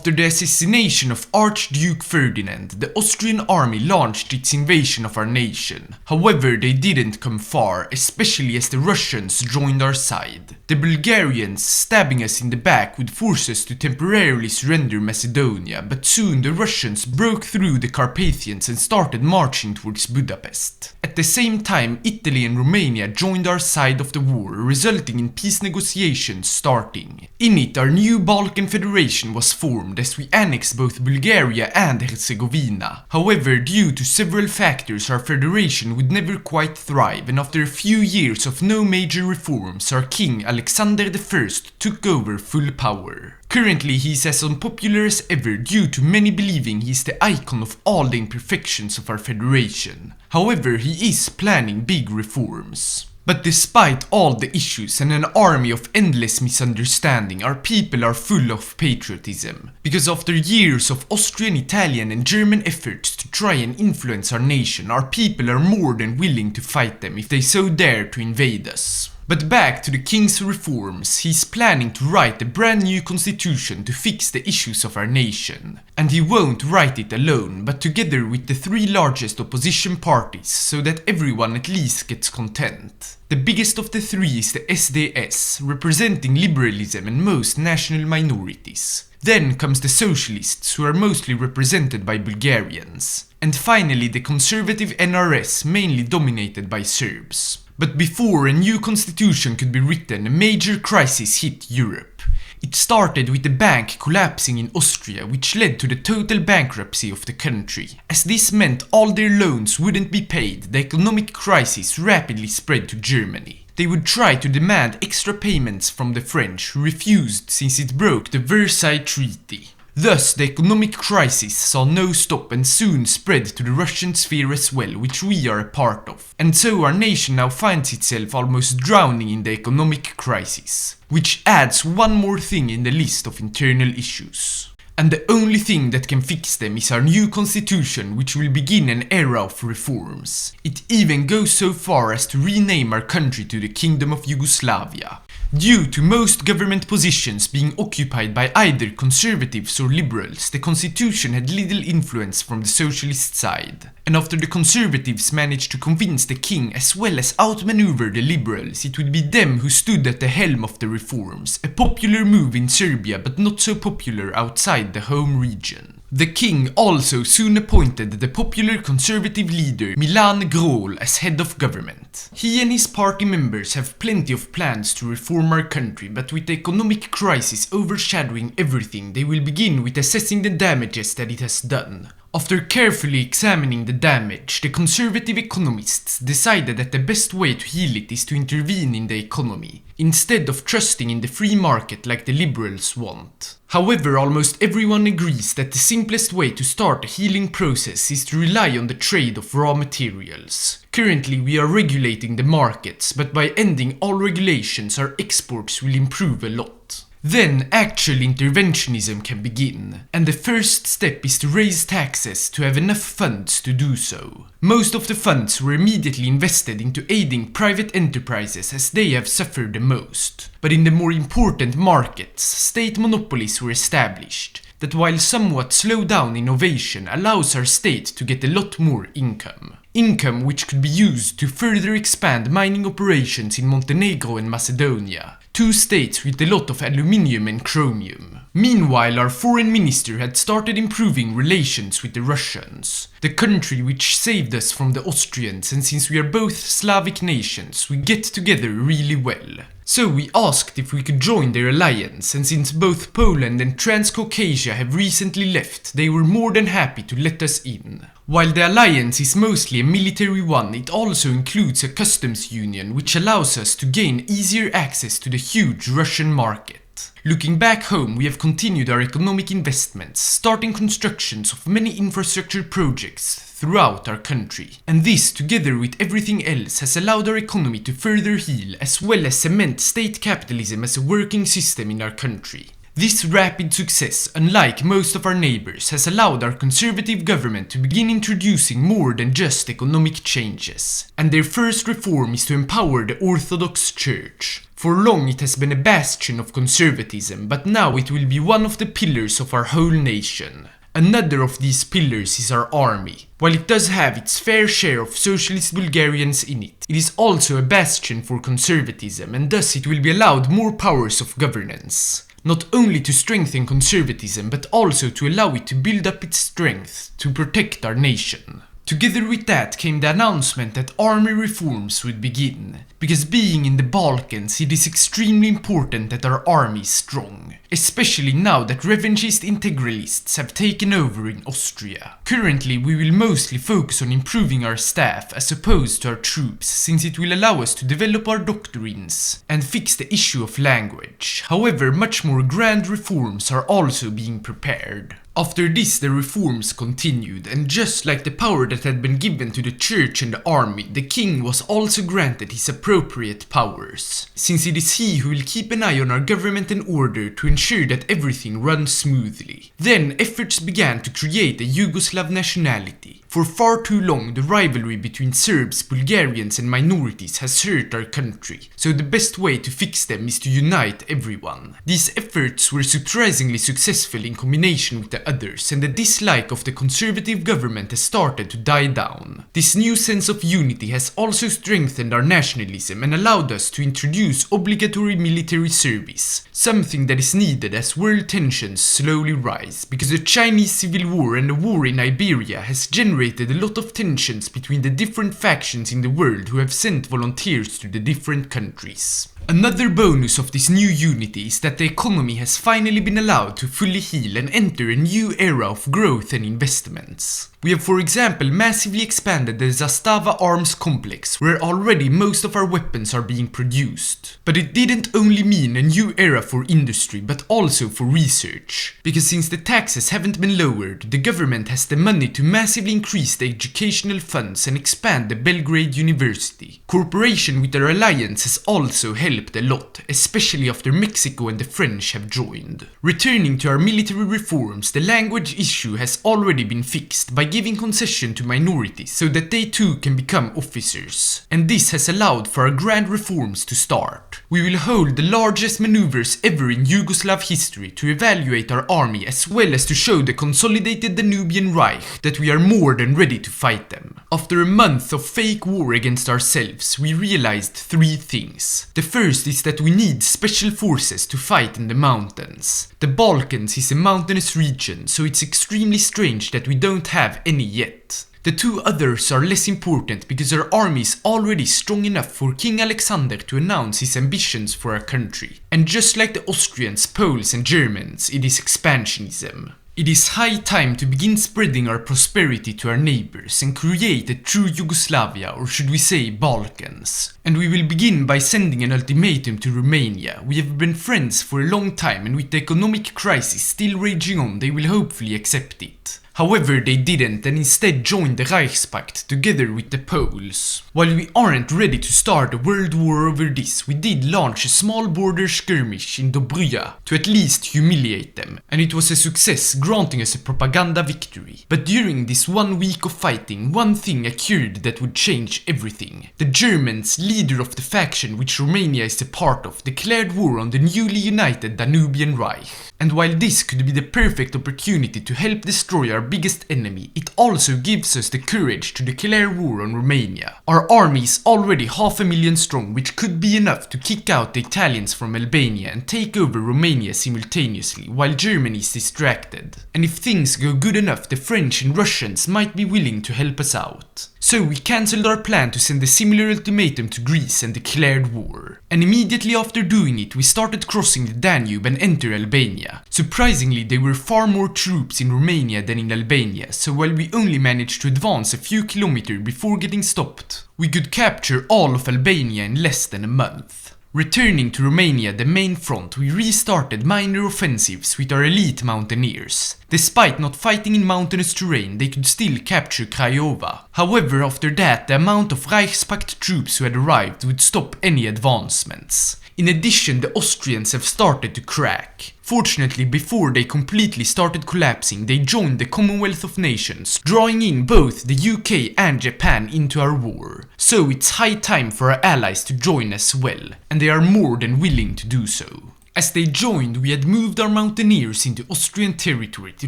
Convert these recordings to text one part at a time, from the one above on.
After the assassination of Archduke Ferdinand, the Austrian army launched its invasion of our nation. However, they didn't come far, especially as the Russians joined our side. The Bulgarians stabbing us in the back would force us to temporarily surrender Macedonia, but soon the Russians broke through the Carpathians and started marching towards Budapest. At the same time, Italy and Romania joined our side of the war, resulting in peace negotiations starting. In it, our new Balkan Federation was formed as we annexed both Bulgaria and Herzegovina. However, due to several factors, our federation would never quite thrive, and after a few years of no major reforms, our king Alexander I took over full power. Currently, he is as unpopular as ever due to many believing he is the icon of all the imperfections of our federation. However, he is planning big reforms. But despite all the issues and an army of endless misunderstanding, our people are full of patriotism. Because after years of Austrian, Italian and German efforts to try and influence our nation, our people are more than willing to fight them if they so dare to invade us. But back to the king's reforms, he's planning to write a brand new constitution to fix the issues of our nation. And he won't write it alone, but together with the three largest opposition parties, so that everyone at least gets content. The biggest of the three is the SDS, representing liberalism and most national minorities. Then comes the socialists, who are mostly represented by Bulgarians. And finally the conservative NRS, mainly dominated by Serbs. But before a new constitution could be written, a major crisis hit Europe. It started with the bank collapsing in Austria, which led to the total bankruptcy of the country. As this meant all their loans wouldn't be paid, the economic crisis rapidly spread to Germany. They would try to demand extra payments from the French, who refused since it broke the Versailles Treaty. Thus, the economic crisis saw no stop and soon spread to the Russian sphere as well, which we are a part of. And so our nation now finds itself almost drowning in the economic crisis. Which adds one more thing in the list of internal issues. And the only thing that can fix them is our new constitution, which will begin an era of reforms. It even goes so far as to rename our country to the Kingdom of Yugoslavia. Due to most government positions being occupied by either conservatives or liberals, the constitution had little influence from the socialist side. And after the conservatives managed to convince the king as well as outmaneuver the liberals, it would be them who stood at the helm of the reforms, a popular move in Serbia but not so popular outside the home region. The king also soon appointed the popular conservative leader Milan Grol as head of government. He and his party members have plenty of plans to reform our country, but with the economic crisis overshadowing everything, they will begin with assessing the damages that it has done. After carefully examining the damage, the conservative economists decided that the best way to heal it is to intervene in the economy, instead of trusting in the free market like the liberals want. However, almost everyone agrees that the simplest way to start a healing process is to rely on the trade of raw materials. Currently we are regulating the markets, but by ending all regulations our exports will improve a lot. Then actual interventionism can begin, and the first step is to raise taxes to have enough funds to do so. Most of the funds were immediately invested into aiding private enterprises as they have suffered the most. But in the more important markets, state monopolies were established, that while somewhat slow down innovation allows our state to get a lot more income. Income which could be used to further expand mining operations in Montenegro and Macedonia, two states with a lot of aluminium and chromium. Meanwhile, our foreign minister had started improving relations with the Russians, the country which saved us from the Austrians, and since we are both Slavic nations, we get together really well. So we asked if we could join their alliance, and since both Poland and Transcaucasia have recently left, they were more than happy to let us in. While the alliance is mostly a military one, it also includes a customs union which allows us to gain easier access to the huge Russian market. Looking back home, we have continued our economic investments, starting constructions of many infrastructure projects throughout our country. And this, together with everything else, has allowed our economy to further heal, as well as cement state capitalism as a working system in our country. This rapid success, unlike most of our neighbors, has allowed our conservative government to begin introducing more than just economic changes. And their first reform is to empower the Orthodox Church. For long it has been a bastion of conservatism, but now it will be one of the pillars of our whole nation. Another of these pillars is our army. While it does have its fair share of socialist Bulgarians in it, it is also a bastion for conservatism, and thus it will be allowed more powers of governance. Not only to strengthen conservatism, but also to allow it to build up its strength to protect our nation. Together with that came the announcement that army reforms would begin, because being in the Balkans it is extremely important that our army is strong, especially now that revanchist integralists have taken over in Austria. Currently we will mostly focus on improving our staff as opposed to our troops, since it will allow us to develop our doctrines and fix the issue of language. However, much more grand reforms are also being prepared. After this the reforms continued, and just like the power that had been given to the church and the army, the king was also granted his appropriate powers, since it is he who will keep an eye on our government and order to ensure that everything runs smoothly. Then efforts began to create a Yugoslav nationality. For far too long the rivalry between Serbs, Bulgarians and minorities has hurt our country, so the best way to fix them is to unite everyone. These efforts were surprisingly successful in combination with the others, and the dislike of the conservative government has started to die down. This new sense of unity has also strengthened our nationalism and allowed us to introduce obligatory military service, something that is needed as world tensions slowly rise, because the Chinese Civil War and the war in Iberia has generated a lot of tensions between the different factions in the world who have sent volunteers to the different countries. Another bonus of this new unity is that the economy has finally been allowed to fully heal and enter a new era of growth and investments. We have, for example, massively expanded the Zastava arms complex, where already most of our weapons are being produced. But it didn't only mean a new era for industry, but also for research. Because since the taxes haven't been lowered, the government has the money to massively increase the educational funds and expand the Belgrade University. Cooperation with our alliance has also helped a lot, especially after Mexico and the French have joined. Returning to our military reforms, the language issue has already been fixed by giving concession to minorities so that they too can become officers. And this has allowed for our grand reforms to start. We will hold the largest maneuvers ever in Yugoslav history to evaluate our army, as well as to show the consolidated Danubian Reich that we are more than ready to fight them. After a month of fake war against ourselves, we realized three things. The first is that we need special forces to fight in the mountains. The Balkans is a mountainous region, so it's extremely strange that we don't have any yet. The two others are less important because our army is already strong enough for King Alexander to announce his ambitions for our country. And just like the Austrians, Poles and Germans, it is expansionism. It is high time to begin spreading our prosperity to our neighbors and create a true Yugoslavia, or should we say Balkans. And we will begin by sending an ultimatum to Romania. We have been friends for a long time, and with the economic crisis still raging on, they will hopefully accept it. However, they didn't, and instead joined the Reichspakt together with the Poles. While we aren't ready to start a world war over this, we did launch a small border skirmish in Dobruja to at least humiliate them, and it was a success, granting us a propaganda victory. But during this 1 week of fighting, one thing occurred that would change everything. The Germans, leader of the faction which Romania is a part of, declared war on the newly united Danubian Reich. And while this could be the perfect opportunity to help destroy our biggest enemy, it also gives us the courage to declare war on Romania. Our army is already 500,000 strong, which could be enough to kick out the Italians from Albania and take over Romania simultaneously, while Germany is distracted. And if things go good enough, the French and Russians might be willing to help us out. So we cancelled our plan to send a similar ultimatum to Greece and declared war. And immediately after doing it, we started crossing the Danube and enter Albania. Surprisingly, there were far more troops in Romania than in Albania, so while we only managed to advance a few kilometers before getting stopped, we could capture all of Albania in less than a month. Returning to Romania, the main front, we restarted minor offensives with our elite mountaineers. Despite not fighting in mountainous terrain, they could still capture Craiova. However, after that, the amount of Reichspakt troops who had arrived would stop any advancements. In addition, the Austrians have started to crack. Fortunately, before they completely started collapsing, they joined the Commonwealth of Nations, drawing in both the UK and Japan into our war. So it's high time for our allies to join as well, and they are more than willing to do so. As they joined, we had moved our mountaineers into Austrian territory to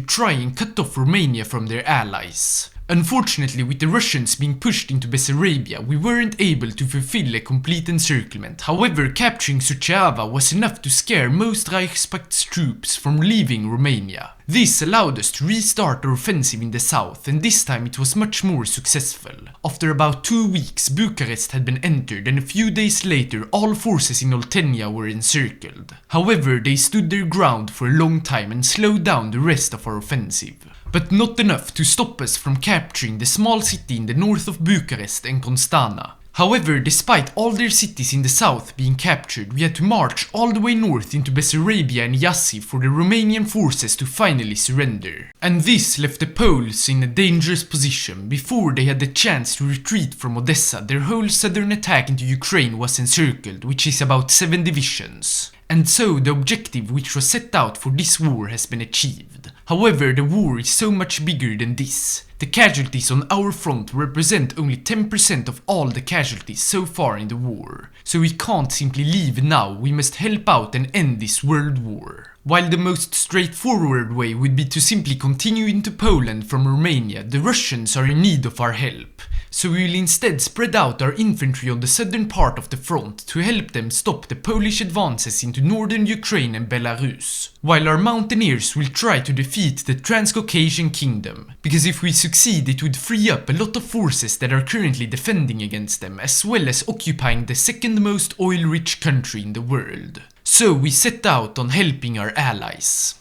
try and cut off Romania from their allies. Unfortunately, with the Russians being pushed into Bessarabia, we weren't able to fulfill a complete encirclement. However, capturing Suceava was enough to scare most Reichspact's troops from leaving Romania. This allowed us to restart our offensive in the south, and this time it was much more successful. After about 2 weeks, Bucharest had been entered, and a few days later all forces in Oltenia were encircled. However, they stood their ground for a long time and slowed down the rest of our offensive. But not enough to stop us from capturing the small city in the north of Bucharest and Constana. However, despite all their cities in the south being captured, we had to march all the way north into Bessarabia and Iasi for the Romanian forces to finally surrender. And this left the Poles in a dangerous position. Before they had the chance to retreat from Odessa, their whole southern attack into Ukraine was encircled, which is about 7 divisions. And so the objective which was set out for this war has been achieved. However, the war is so much bigger than this. The casualties on our front represent only 10% of all the casualties so far in the war. So we can't simply leave now, we must help out and end this world war. While the most straightforward way would be to simply continue into Poland from Romania, the Russians are in need of our help. So we will instead spread out our infantry on the southern part of the front to help them stop the Polish advances into northern Ukraine and Belarus, while our mountaineers will try to defeat the Transcaucasian kingdom, because if we succeed it would free up a lot of forces that are currently defending against them, as well as occupying the second most oil-rich country in the world. So we set out on helping our allies.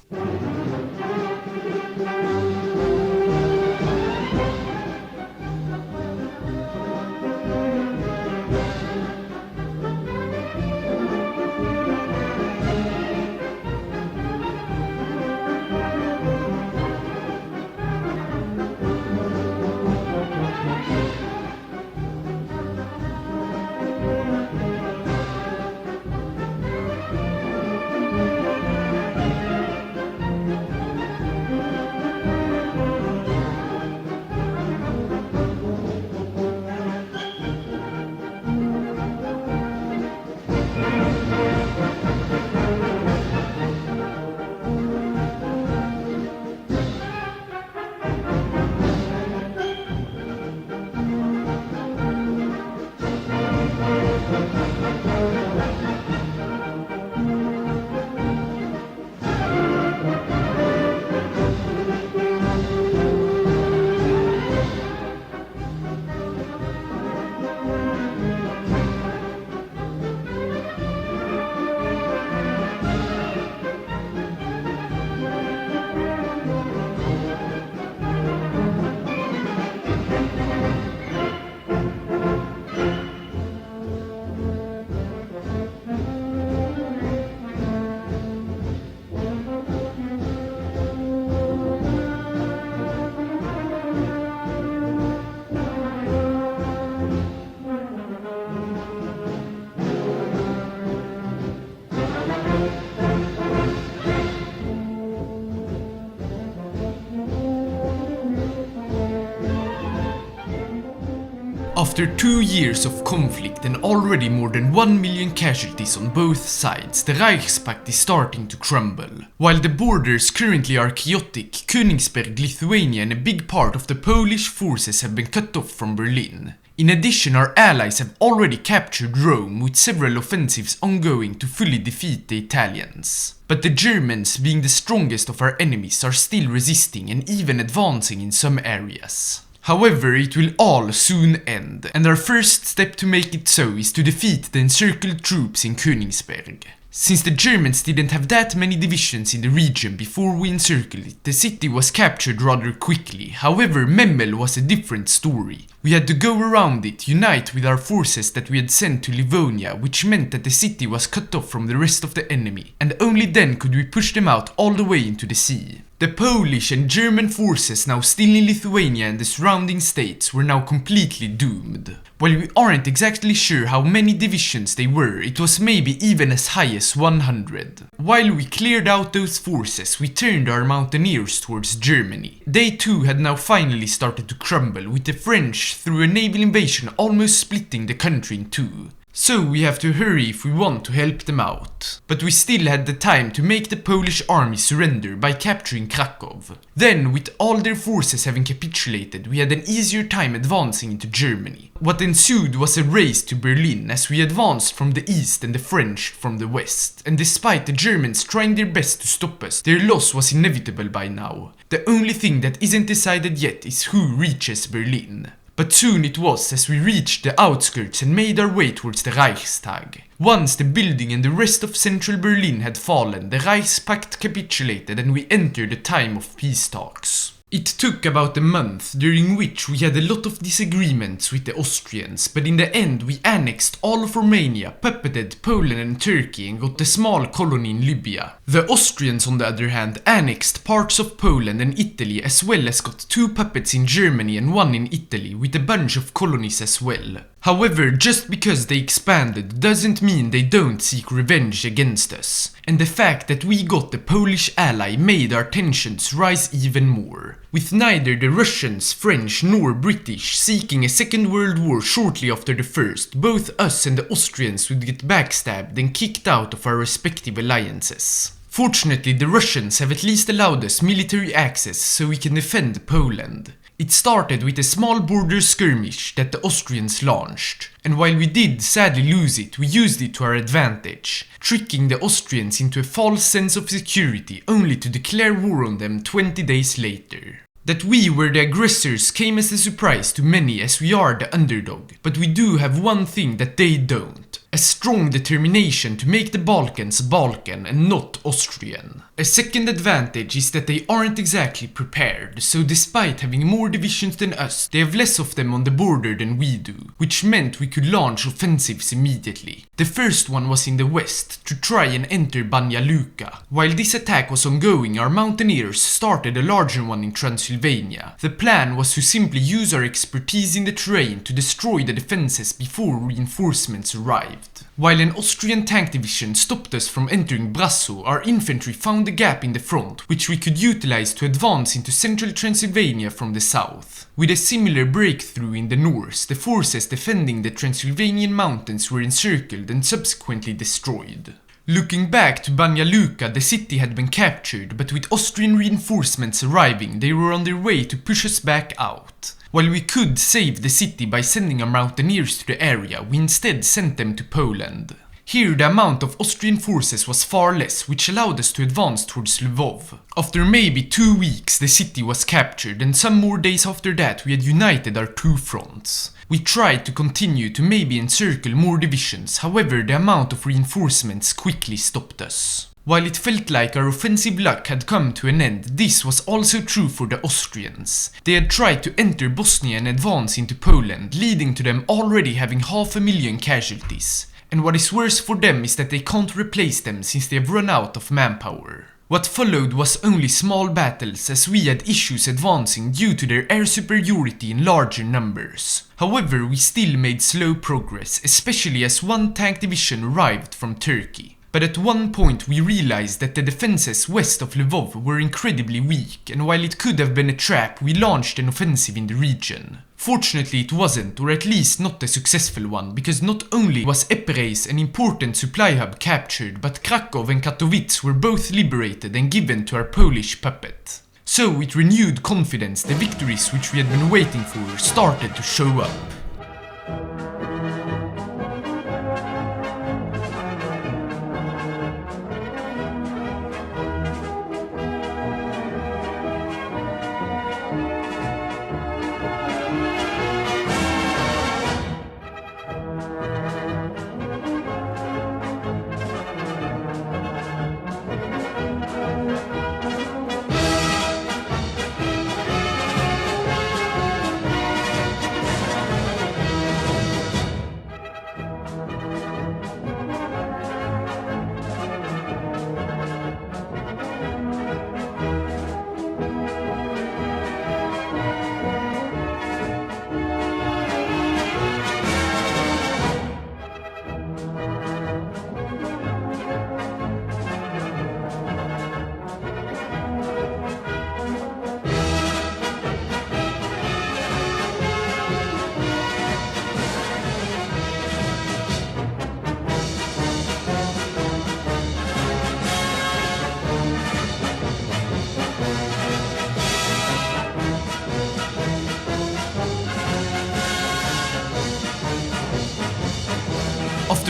After 2 years of conflict and already more than 1 million casualties on both sides, the Reichspakt is starting to crumble. While the borders currently are chaotic, Königsberg, Lithuania and a big part of the Polish forces have been cut off from Berlin. In addition, our allies have already captured Rome, with several offensives ongoing to fully defeat the Italians. But the Germans, being the strongest of our enemies, are still resisting and even advancing in some areas. However, it will all soon end, and our first step to make it so is to defeat the encircled troops in Königsberg. Since the Germans didn't have that many divisions in the region before we encircled it, the city was captured rather quickly. However, Memel was a different story. We had to go around it, unite with our forces that we had sent to Livonia, which meant that the city was cut off from the rest of the enemy, and only then could we push them out all the way into the sea. The Polish and German forces now still in Lithuania and the surrounding states were now completely doomed. While we aren't exactly sure how many divisions they were, it was maybe even as high as 100. While we cleared out those forces, we turned our mountaineers towards Germany. They too had now finally started to crumble, with the French through a naval invasion almost splitting the country in two. So we have to hurry if we want to help them out. But we still had the time to make the Polish army surrender by capturing Krakow. Then, with all their forces having capitulated, we had an easier time advancing into Germany. What ensued was a race to Berlin as we advanced from the east and the French from the west. And despite the Germans trying their best to stop us, their loss was inevitable by now. The only thing that isn't decided yet is who reaches Berlin. But soon it was as we reached the outskirts and made our way towards the Reichstag. Once the building and the rest of central Berlin had fallen, the Reichspakt capitulated and we entered a time of peace talks. It took about a month, during which we had a lot of disagreements with the Austrians, but in the end we annexed all of Romania, puppeted Poland and Turkey and got a small colony in Libya. The Austrians, on the other hand, annexed parts of Poland and Italy, as well as got 2 puppets in Germany and 1 in Italy, with a bunch of colonies as well. However, just because they expanded doesn't mean they don't seek revenge against us, and the fact that we got the Polish ally made our tensions rise even more, with neither the Russians, French nor British seeking a second world war shortly after the first. Both us and the Austrians would get backstabbed and kicked out of our respective alliances. Fortunately, the Russians have at least allowed us military access so we can defend Poland. It started with a small border skirmish that the Austrians launched, and while we did sadly lose it, we used it to our advantage, tricking the Austrians into a false sense of security only to declare war on them 20 days later. That we were the aggressors came as a surprise to many as we are the underdog, but we do have one thing that they don't. A strong determination to make the Balkans Balkan and not Austrian. A second advantage is that they aren't exactly prepared, so despite having more divisions than us, they have less of them on the border than we do, which meant we could launch offensives immediately. The first one was in the west, to try and enter Banja Luka. While this attack was ongoing, our mountaineers started a larger one in Transylvania. The plan was to simply use our expertise in the terrain to destroy the defenses before reinforcements arrived. While an Austrian tank division stopped us from entering Brasov, our infantry found a gap in the front, which we could utilize to advance into central Transylvania from the south. With a similar breakthrough in the north, the forces defending the Transylvanian mountains were encircled and subsequently destroyed. Looking back to Banja Luka, the city had been captured, but with Austrian reinforcements arriving, they were on their way to push us back out. While we could save the city by sending our mountaineers to the area, we instead sent them to Poland. Here the amount of Austrian forces was far less, which allowed us to advance towards Lvov. After maybe 2 weeks the city was captured, and some more days after that we had united our 2 fronts. We tried to continue to maybe encircle more divisions, however the amount of reinforcements quickly stopped us. While it felt like our offensive luck had come to an end, this was also true for the Austrians. They had tried to enter Bosnia and advance into Poland, leading to them already having 500,000 casualties. And what is worse for them is that they can't replace them since they have run out of manpower. What followed was only small battles as we had issues advancing due to their air superiority in larger numbers. However, we still made slow progress, especially as 1 tank division arrived from Turkey. But at one point we realized that the defenses west of Lvov were incredibly weak, and while it could have been a trap, we launched an offensive in the region. Fortunately it wasn't, or at least not a successful one, because not only was Epereis, an important supply hub, captured, but Krakow and Katowice were both liberated and given to our Polish puppet. So with renewed confidence, the victories which we had been waiting for started to show up.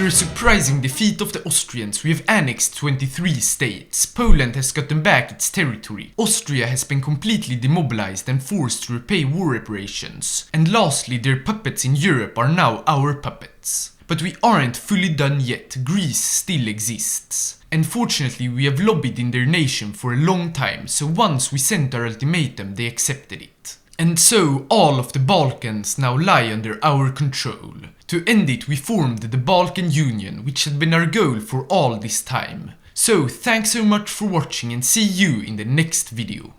After a surprising defeat of the Austrians, we have annexed 23 states. Poland has gotten back its territory. Austria has been completely demobilized and forced to repay war reparations. And lastly, their puppets in Europe are now our puppets. But we aren't fully done yet. Greece still exists. And fortunately, we have lobbied in their nation for a long time, so once we sent our ultimatum, they accepted it. And so, all of the Balkans now lie under our control. To end it, we formed the Balkan Union, which had been our goal for all this time. So, thanks so much for watching and see you in the next video.